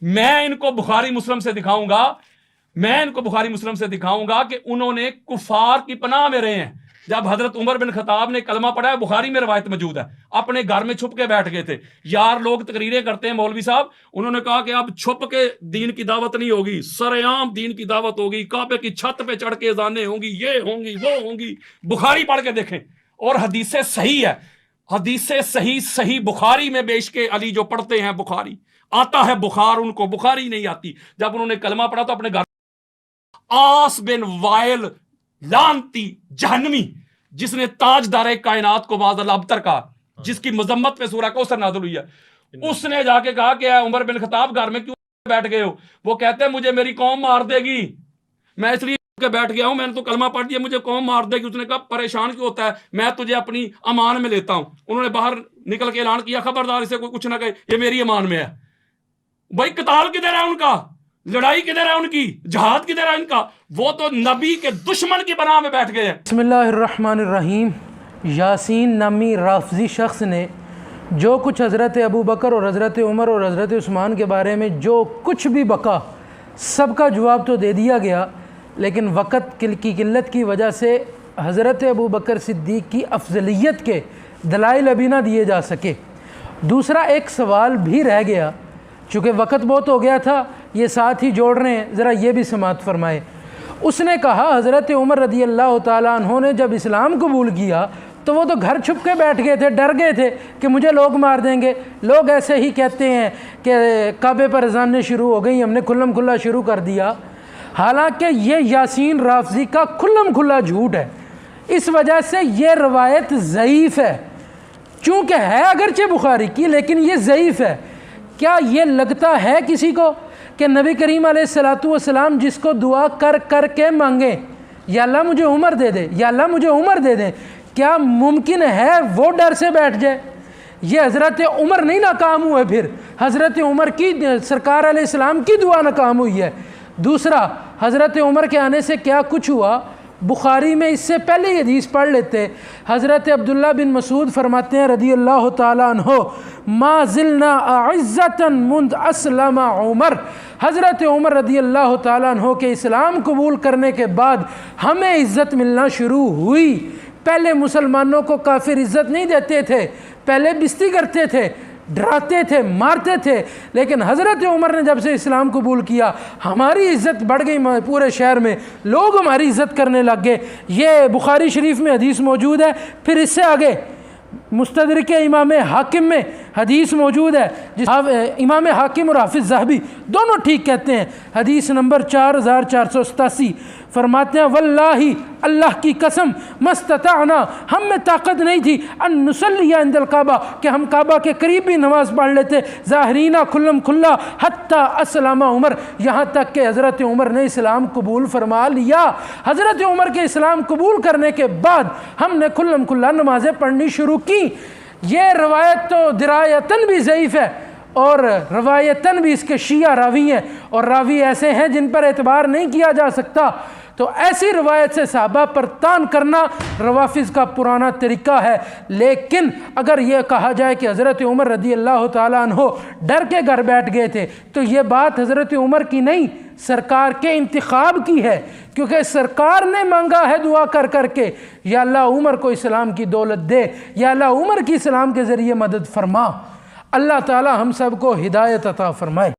میں ان کو بخاری مسلم سے دکھاؤں گا کہ انہوں نے کفار کی پناہ میں رہے ہیں. جب حضرت عمر بن خطاب نے کلمہ پڑھا ہے، بخاری میں روایت موجود ہے، اپنے گھر میں چھپ کے بیٹھ گئے تھے. یار لوگ تقریریں کرتے ہیں مولوی صاحب، انہوں نے کہا کہ اب چھپ کے دین کی دعوت نہیں ہوگی، سرعام دین کی دعوت ہوگی، کعبے کی چھت پہ چڑھ کے اذانیں ہوں گی، یہ ہوں گی وہ ہوں گی. بخاری پڑھ کے دیکھیں، اور حدیث صحیح ہے، حدیث صحیح بخاری میں بیش کے علی جو پڑھتے ہیں بخاری آتا ہے، بخار ان کو بخاری نہیں آتی. جب انہوں نے کلمہ پڑھا تو اپنے گھر آس بن وائل لانتی جہنمی، جس نے تاجدار کائنات کو معاذ اللہ ابتر کہا، جس کی مذمت پہ سورہ کوثر نازل ہوئی ہے، اس نے جا کے کہا کہ اے عمر بن خطاب گھر میں کیوں بیٹھ گئے ہو؟ وہ کہتے ہیں مجھے میری قوم مار دے گی، میں اس لیے کہ بیٹھ گیا ہوں، میں نے تو کلمہ پڑھ دیا، مجھے قوم مار دے گی. اس نے کہا پریشان کیوں ہوتا ہے، میں تجھے اپنی امان میں لیتا ہوں. انہوں نے باہر نکل کے اعلان کیا خبردار اسے کوئی کچھ نہ کہے، یہ میری امان میں ہے. بھائی قتال کدھر ہے ان کا، لڑائی کدھر ہے ان کی، جہاد کدھر ہے ان کا؟ وہ تو نبی کے دشمن کی بنا میں بیٹھ گئے ہیں. بسم اللہ الرحمن الرحیم. یاسین نامی رافضی شخص نے جو کچھ حضرت ابو بکر اور حضرت عمر اور حضرت عثمان کے بارے میں جو کچھ بھی بکا، سب کا جواب تو دے دیا گیا، لیکن وقت کی قلت کی وجہ سے حضرت ابو بکر صدیق کی افضلیت کے دلائل ابھی نہ دیے جا سکے. دوسرا ایک سوال بھی رہ گیا، چونکہ وقت بہت ہو گیا تھا، یہ ساتھ ہی جوڑ رہے ہیں، ذرا یہ بھی سماعت فرمائے. اس نے کہا حضرت عمر رضی اللہ تعالیٰ عنہ نے جب اسلام قبول کیا تو وہ تو گھر چھپ کے بیٹھ گئے تھے، ڈر گئے تھے کہ مجھے لوگ مار دیں گے. لوگ ایسے ہی کہتے ہیں کہ کعبے پر اذانیں شروع ہو گئیں، ہم نے کھلم کھلا شروع کر دیا. حالانکہ یہ یاسین رافضی کا کھلم کھلا جھوٹ ہے. اس وجہ سے یہ روایت ضعیف ہے، چونکہ ہے اگرچہ بخاری کی لیکن یہ ضعیف ہے. کیا یہ لگتا ہے کسی کو کہ نبی کریم علیہ السلام جس کو دعا کر کر کے مانگیں یا اللہ مجھے عمر دے دے، یا اللہ مجھے عمر دے دیں، کیا ممکن ہے وہ ڈر سے بیٹھ جائے؟ یہ حضرت عمر نہیں ناکام ہوئے، پھر حضرت عمر کی سرکار علیہ السلام کی دعا ناکام ہوئی ہے. دوسرا، حضرت عمر کے آنے سے کیا کچھ ہوا؟ بخاری میں اس سے پہلے یہ حدیث پڑھ لیتے. حضرت عبداللہ بن مسعود فرماتے ہیں رضی اللہ تعالیٰ عنہ، ما زلنا اعزتا منذ اسلم عمر. حضرت عمر رضی اللہ تعالیٰ عنہ کے اسلام قبول کرنے کے بعد ہمیں عزت ملنا شروع ہوئی. پہلے مسلمانوں کو کافر عزت نہیں دیتے تھے، پہلے بستی کرتے تھے، ڈراتے تھے، مارتے تھے، لیکن حضرت عمر نے جب سے اسلام قبول کیا ہماری عزت بڑھ گئی، پورے شہر میں لوگ ہماری عزت کرنے لگ گئے. یہ بخاری شریف میں حدیث موجود ہے. پھر اس سے آگے مستدرک امام حاکم میں حدیث موجود ہے، امام حاکم اور حافظ ذہبی دونوں ٹھیک کہتے ہیں. حدیث نمبر 4487 فرماتے ہیں واللہ اللہ کی قسم مستطعنا، ہم میں طاقت نہیں تھی ان نصلی عند الکعبہ کہ ہم کعبہ کے قریب بھی نماز پڑھ لیتے، ظاہرینا کھلم کھلا حتی اسلم عمر، یہاں تک کہ حضرت عمر نے اسلام قبول فرما لیا. حضرت عمر کے اسلام قبول کرنے کے بعد ہم نے کھلم کھلا نمازیں پڑھنی شروع کی. یہ روایت تو درایتاً بھی ضعیف ہے اور روایتاً بھی اس کے شیعہ راوی ہیں، اور راوی ایسے ہیں جن پر اعتبار نہیں کیا جا سکتا. تو ایسی روایت سے صحابہ پر تان کرنا روافض کا پرانا طریقہ ہے. لیکن اگر یہ کہا جائے کہ حضرت عمر رضی اللہ تعالیٰ عنہ ڈر کے گھر بیٹھ گئے تھے، تو یہ بات حضرت عمر کی نہیں، سرکار کے انتخاب کی ہے، کیونکہ سرکار نے مانگا ہے دعا کر کر کے یا اللہ عمر کو اسلام کی دولت دے، یا اللہ عمر کی اسلام کے ذریعے مدد فرما. اللہ تعالی ہم سب کو ہدایت عطا فرمائے.